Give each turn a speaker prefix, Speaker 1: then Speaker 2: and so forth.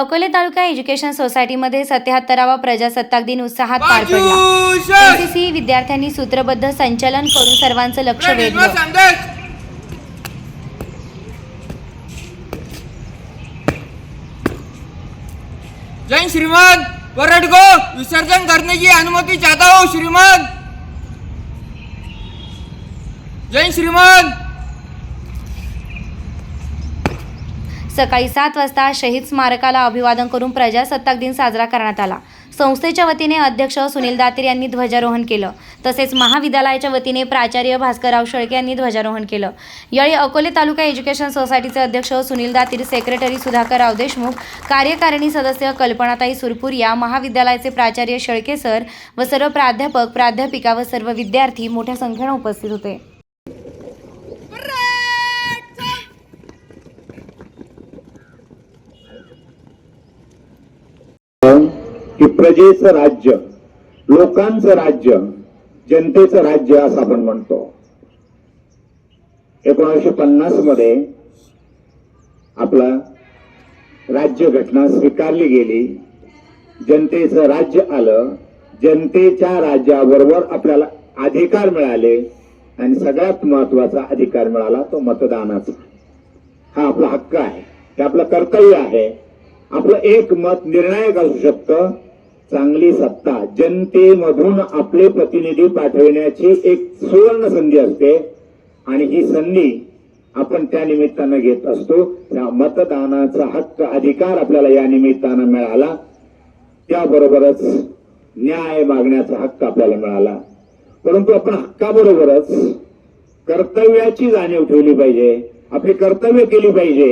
Speaker 1: अकोले तालुका education सोसायटीमध्ये 77वा प्रजासत्ताक दिन उत्साहात पार पडला। एनसीसी विद्यार्थ्यांनी सूत्रबद्ध संचलन करून सर्वांचं लक्ष वेधलं।
Speaker 2: जय श्रीमान, परेड को विसर्जन करने की अनुमति चाहता हूँ श्रीमान। जय श्रीमान।
Speaker 1: सकाळी 7 वाजता शहीद स्मारकाला अभिवादन करून प्रजासत्ताक दिन साजरा करण्यात आला। संस्थेच्या वतीने अध्यक्ष सुनील दातीर यांनी ध्वजारोहण केलं, तसेच महाविद्यालयाच्या वतीने प्राचार्य भास्करराव शेळके यांनी ध्वजारोहण केलं। यावेळी अकोले तालुका एज्युकेशन सोसायटीचे अध्यक्ष सुनील दातीर, सेक्रेटरी सुधाकरराव देशमुख, कार्यकारिणी सदस्य कल्पनाताई सुरपुरिया, महाविद्यालयाचे प्राचार्य शेळके सर व सर्व प्राध्यापक, प्राध्यापिका व सर्व विद्यार्थी मोठ्या संख्येने उपस्थित होते।
Speaker 3: की प्रजेचं राज्य, लोकांचं राज्य, जनतेचं राज्य असं आपण म्हणतो। 1950 मध्ये आपला राज्य घटना स्वीकारली गेली, जनतेचं राज्य आलं, जनतेच्या राज्याबरोबर आपल्याला अधिकार मिळाले आणि सगळ्यात महत्वाचा अधिकार मिळाला तो मतदानाचा। हा आपला हक्क आहे, हे आपलं कर्तव्य आहे। आपलं एक मत निर्णायक असू शकतं। चांगली सत्ता, जनतेमधून आपले प्रतिनिधी पाठविण्याची एक सुवर्ण संधी असते आणि ही संधी आपण त्या निमित्तानं घेत असतो। त्या मतदानाचा हक्क, अधिकार आपल्याला या निमित्तानं मिळाला, त्याबरोबरच न्याय मागण्याचा हक्क आपल्याला मिळाला। परंतु आपण हक्काबरोबरच कर्तव्याची जाणीव ठेवली पाहिजे, आपली कर्तव्य केली पाहिजे।